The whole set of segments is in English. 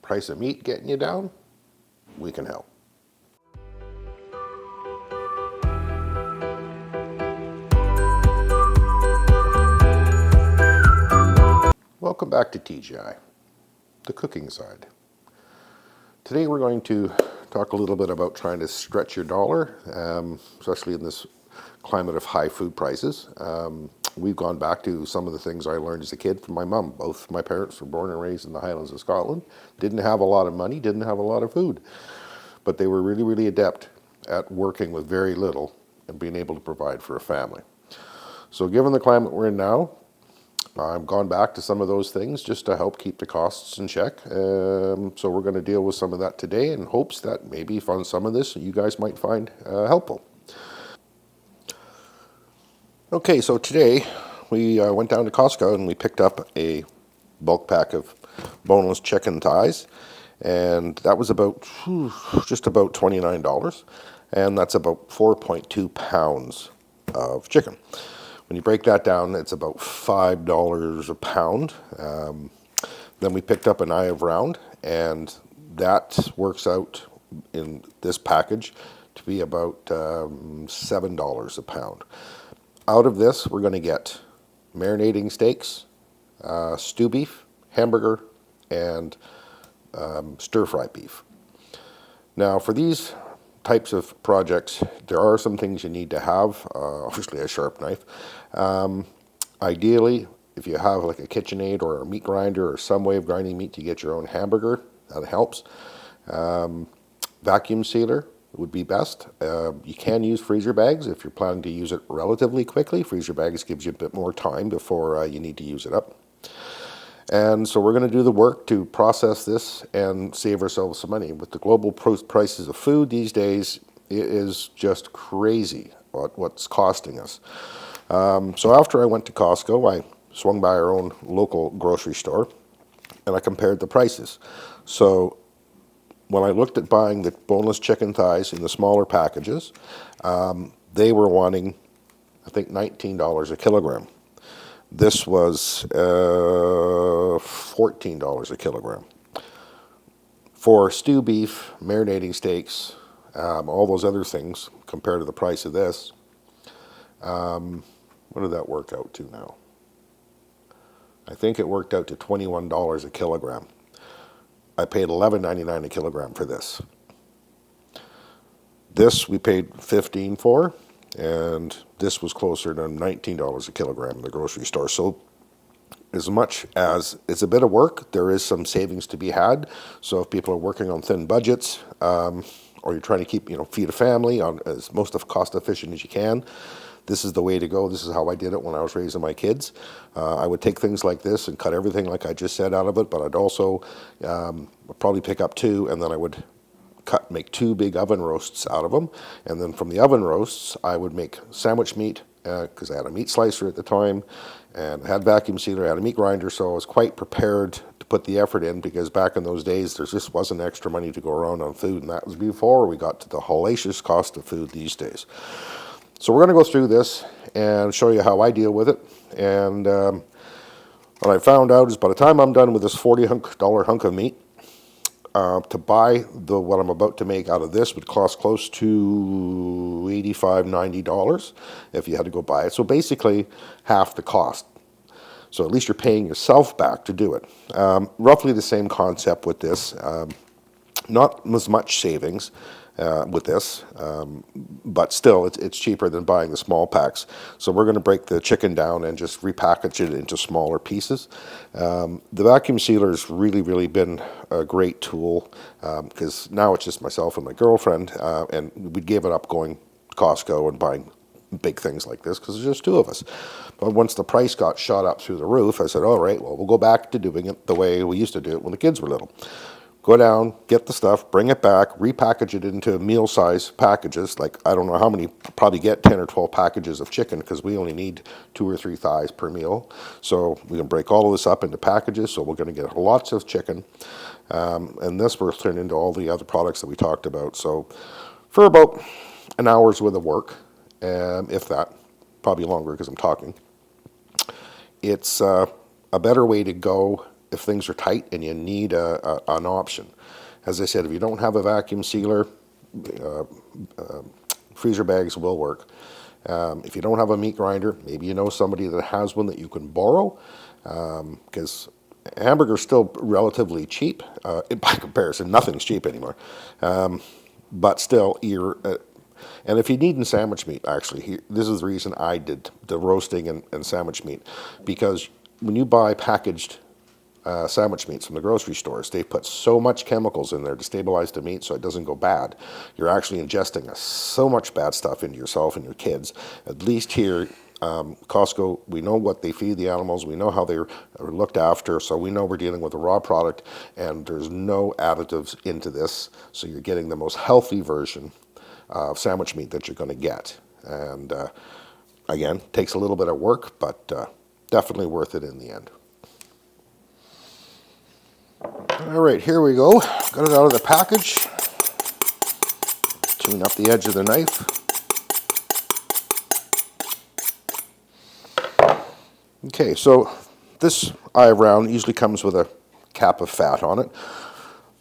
price of meat getting you down, we can help. Welcome back to TGI, the cooking side. Today we're going to talk a little bit about trying to stretch your dollar, especially in this climate of high food prices. We've gone back to some of the things I learned as a kid from my mom. Both my parents were born and raised in the Highlands of Scotland. Didn't have a lot of money, didn't have a lot of food, but they were really, really adept at working with very little and being able to provide for a family. So given the climate we're in now, I've gone back to some of those things just to help keep the costs in check. So we're going to deal with some of that today in hopes that maybe on some of this you guys might find helpful. Okay, so today we went down to Costco and we picked up a bulk pack of boneless chicken thighs, and that was about just about $29, and that's about 4.2 pounds of chicken. When you break that down, it's about $5 a pound. Then we picked up an eye of round, and that works out in this package to be about $7 a pound. Out of this, we're going to get marinating steaks, stew beef, hamburger, and stir-fry beef. Now, for these types of projects, there are some things you need to have. Obviously, a sharp knife. Ideally, if you have like a KitchenAid or a meat grinder or some way of grinding meat to get your own hamburger, that helps. Vacuum sealer would be best. You can use freezer bags if you're planning to use it relatively quickly. Freezer bags gives you a bit more time before you need to use it up. And so we're going to do the work to process this and save ourselves some money. With the global prices of food these days, it is just crazy what's costing us. So after I went to Costco, I swung by our own local grocery store and I compared the prices. So when I looked at buying the boneless chicken thighs in the smaller packages, they were wanting, I think, $19 a kilogram. This was $14 a kilogram. For stew beef, marinating steaks, all those other things compared to the price of this, what did that work out to now? I think it worked out to $21 a kilogram. I paid $11.99 a kilogram for this. This we paid $15 for, and this was closer to $19 a kilogram in the grocery store. So as much as it's a bit of work, there is some savings to be had. So if people are working on thin budgets, or you're trying to keep, feed a family on as most cost efficient as you can, this is the way to go. This is how I did it when I was raising my kids. I would take things like this and cut everything like I just said out of it, but I'd also probably pick up two, and then I would make two big oven roasts out of them. And then from the oven roasts, I would make sandwich meat, because I had a meat slicer at the time, and I had vacuum sealer, I had a meat grinder, so I was quite prepared to put the effort in, because back in those days, there just wasn't extra money to go around on food, and that was before we got to the hellacious cost of food these days. So we're going to go through this and show you how I deal with it. And what I found out is by the time I'm done with this $40 hunk of meat, to buy what I'm about to make out of this would cost close to $85, $90 if you had to go buy it. So basically half the cost. So at least you're paying yourself back to do it. Roughly the same concept with this. Not as much savings with this, but still it's cheaper than buying the small packs. So we're going to break the chicken down and just repackage it into smaller pieces. The vacuum sealer has really, really been a great tool, because now it's just myself and my girlfriend, and we gave it up going to Costco and buying big things like this because there's just two of us. But once the price got shot up through the roof, I said, all right, well, we'll go back to doing it the way we used to do it when the kids were little. Go down, get the stuff, bring it back, repackage it into meal-size packages. Like, I don't know how many, probably get 10 or 12 packages of chicken because we only need 2 or 3 thighs per meal. So we can break all of this up into packages, so we're going to get lots of chicken. And this will turn into all the other products that we talked about. So for about an hour's worth of work, if that, probably longer because I'm talking, it's a better way to go if things are tight and you need an option. As I said, if you don't have a vacuum sealer, freezer bags will work. If you don't have a meat grinder, maybe you know somebody that has one that you can borrow, because hamburger's still relatively cheap by comparison. Nothing's cheap anymore. But still, and if you need sandwich meat, actually, this is the reason I did the roasting and sandwich meat, because when you buy packaged sandwich meats from the grocery stores, they put so much chemicals in there to stabilize the meat so it doesn't go bad. You're actually ingesting so much bad stuff into yourself and your kids. At least here, Costco, we know what they feed the animals, we know how they're looked after, so we know we're dealing with a raw product, and there's no additives into this, so you're getting the most healthy version of sandwich meat that you're going to get. And again, takes a little bit of work, but definitely worth it in the end. All right, here we go. Got it out of the package. Tune up the edge of the knife. Okay, so this eye round usually comes with a cap of fat on it.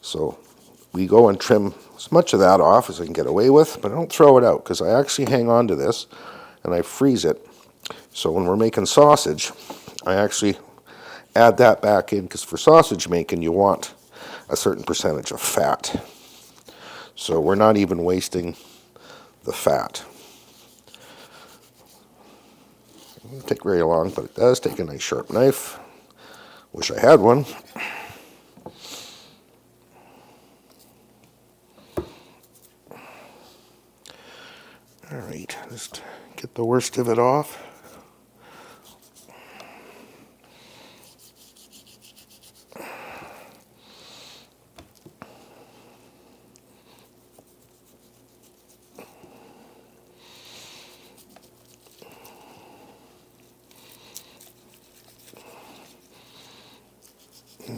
So we go and trim as much of that off as I can get away with, but I don't throw it out because I actually hang on to this and I freeze it. So when we're making sausage, I actually add that back in, because for sausage making you want a certain percentage of fat. So we're not even wasting the fat. It doesn't take very long, but it does take a nice sharp knife. Wish I had one. All right, just get the worst of it off.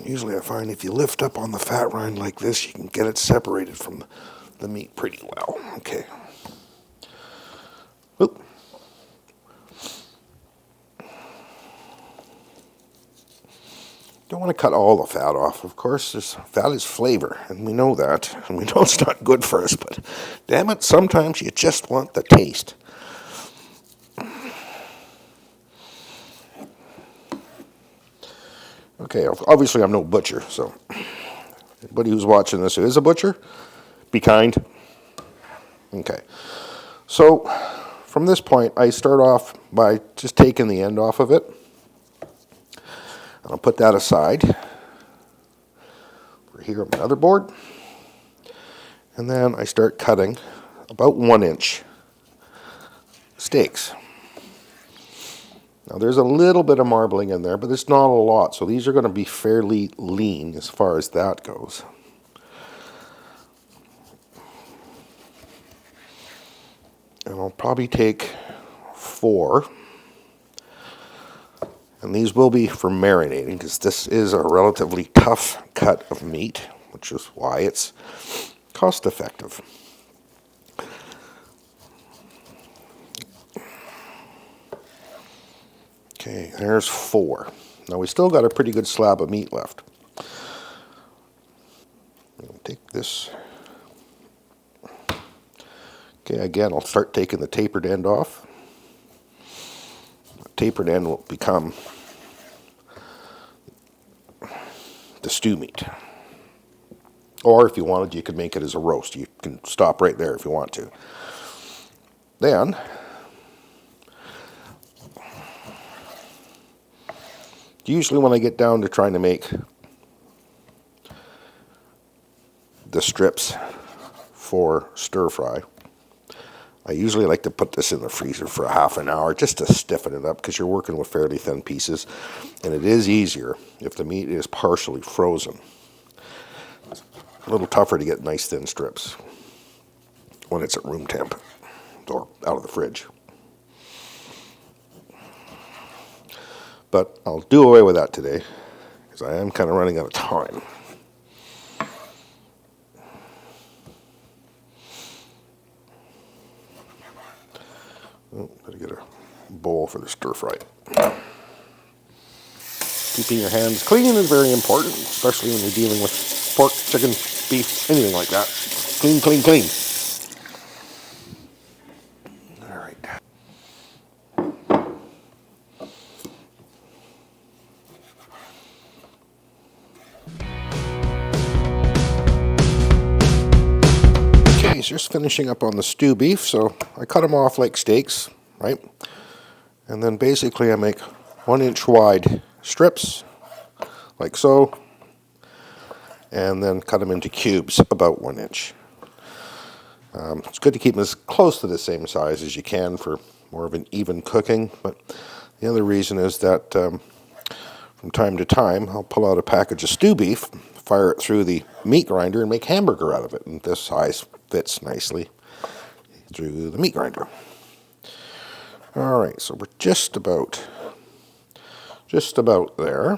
Usually I find if you lift up on the fat rind like this, you can get it separated from the meat pretty well. Okay. Oop. Don't want to cut all the fat off. Of course, this fat is flavor, and we know that, and we know it's not good for us, but damn it, sometimes you just want the taste. Okay, obviously I'm no butcher, so anybody who's watching this who is a butcher, be kind. Okay, so from this point, I start off by just taking the end off of it. And I'll put that aside. We're here on my other board. And then I start cutting about 1-inch steaks. Now there's a little bit of marbling in there, but it's not a lot, so these are going to be fairly lean as far as that goes. And I'll probably take 4. And these will be for marinating, because this is a relatively tough cut of meat, which is why it's cost effective. Okay, there's 4. Now we still got a pretty good slab of meat left. I'll take this. Okay, again, I'll start taking the tapered end off. The tapered end will become the stew meat. Or if you wanted, you could make it as a roast. You can stop right there if you want to. Then usually when I get down to trying to make the strips for stir fry, I usually like to put this in the freezer for a half an hour just to stiffen it up, because you're working with fairly thin pieces, and it is easier if the meat is partially frozen. It's a little tougher to get nice thin strips when it's at room temp or out of the fridge. But I'll do away with that today, because I am kind of running out of time. Oh, gotta get a bowl for the stir fry. keeping your hands clean is very important, especially when you're dealing with pork, chicken, beef, anything like that. Clean, clean, clean. All right. Okay, so just finishing up on the stew beef. So I cut them off like steaks, right? And then basically I make 1-inch wide strips, like so, and then cut them into cubes about 1 inch. It's good to keep them as close to the same size as you can for more of an even cooking, but the other reason is that from time to time I'll pull out a package of stew beef, fire it through the meat grinder and make hamburger out of it, and this size fits nicely through the meat grinder. All right, so we're just about there.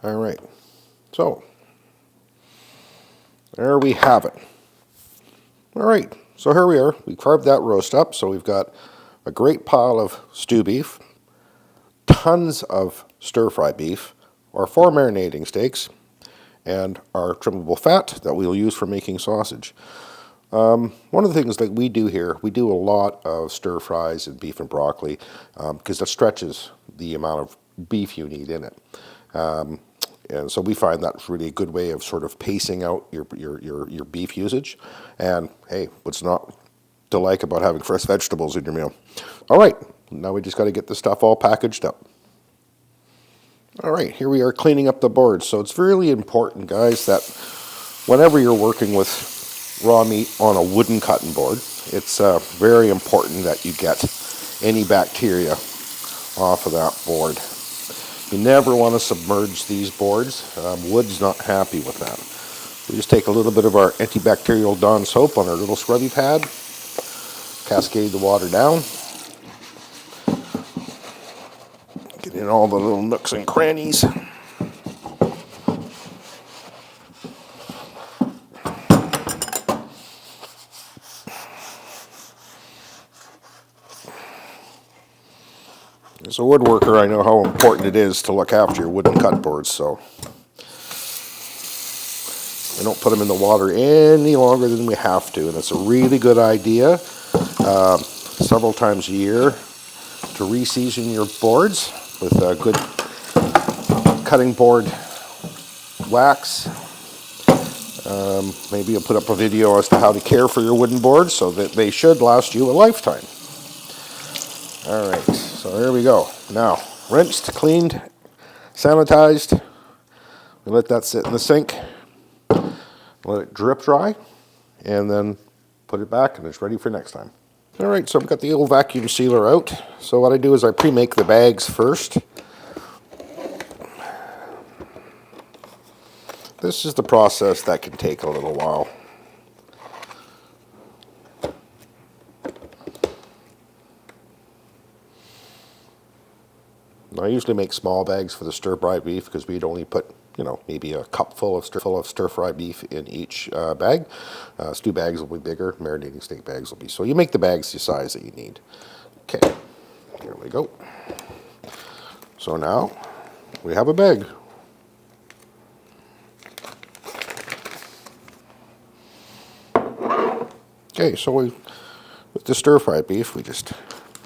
All right, so there we have it. All right, so here we are. We carved that roast up, so we've got a great pile of stew beef, tons of stir-fry beef, our 4 marinating steaks, and our trimmable fat that we'll use for making sausage. One of the things that we do here, we do a lot of stir-fries and beef and broccoli because that stretches the amount of beef you need in it. And so we find that's really a good way of sort of pacing out your beef usage. And hey, what's not to like about having fresh vegetables in your meal? All right, now we just got to get this stuff all packaged up. All right, here we are cleaning up the boards. So it's really important, guys, that whenever you're working with raw meat on a wooden cutting board, it's very important that you get any bacteria off of that board. You never want to submerge these boards. Wood's not happy with that. We just take a little bit of our antibacterial Dawn soap on our little scrubby pad, cascade the water down, get in all the little nooks and crannies. As a woodworker, I know how important it is to look after your wooden cut boards, so we don't put them in the water any longer than we have to, and it's a really good idea several times a year to re-season your boards with a good cutting board wax. Maybe you'll put up a video as to how to care for your wooden boards so that they should last you a lifetime. All right, so there we go. Now, rinsed, cleaned, sanitized. We let that sit in the sink, let it drip dry, and then put it back and it's ready for next time. All right, so I've got the old vacuum sealer out. So what I do is I pre-make the bags first. This is the process that can take a little while. I usually make small bags for the stir-fry beef because we'd only put, maybe a cup full of stir-fry beef in each bag. Stew bags will be bigger, marinating steak bags will be. So you make the bags the size that you need. Okay, here we go. So now we have a bag. Okay, so with the stir-fry beef, we just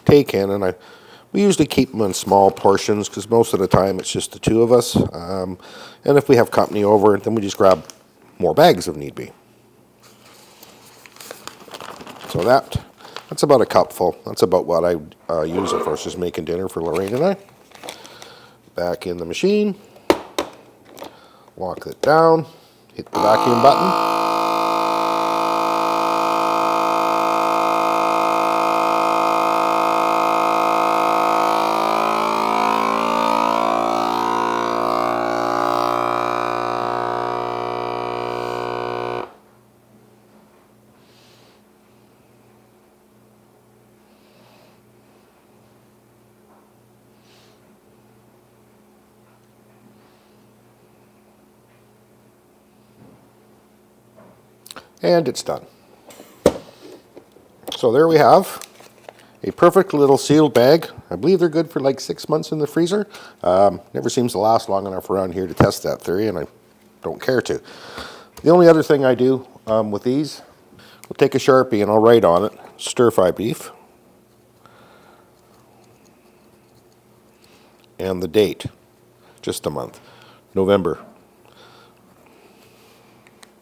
take in, and we usually keep them in small portions because most of the time it's just the two of us. And if we have company over, then we just grab more bags if need be. So that's about a cupful. That's about what I use if I was just making dinner for Lorraine and I. Back in the machine. Lock it down. Hit the vacuum button. And it's done. So there we have a perfect little sealed bag. I believe they're good for like 6 months in the freezer. Never seems to last long enough around here to test that theory, and I don't care to. The only other thing I do with these, I'll take a Sharpie and I'll write on it, stir-fry beef, and the date, just a month, November.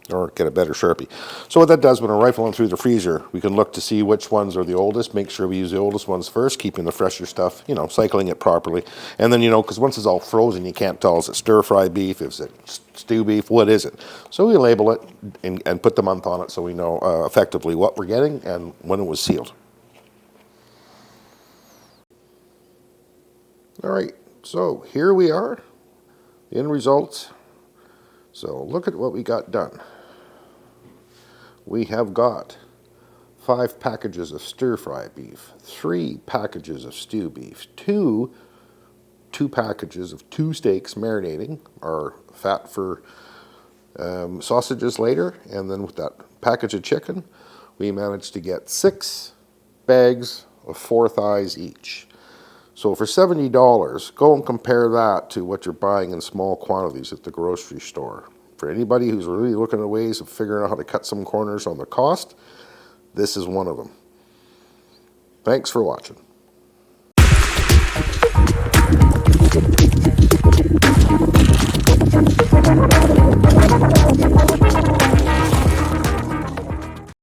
Or get a better Sharpie. So what that does, when we're rifling through the freezer, we can look to see which ones are the oldest, make sure we use the oldest ones first, keeping the fresher stuff, cycling it properly. And then, because once it's all frozen, you can't tell, is it stir-fry beef, is it stew beef, what is it? So we label it and put the month on it so we know effectively what we're getting and when it was sealed. All right, so here we are, end results. So look at what we got done. We have got 5 packages of stir-fry beef, 3 packages of stew beef, two packages of 2 steaks marinating, our fat for sausages later, and then with that package of chicken, we managed to get 6 bags of 4 thighs each. So for $70, go and compare that to what you're buying in small quantities at the grocery store. For anybody who's really looking at ways of figuring out how to cut some corners on the cost, this is one of them. Thanks for watching.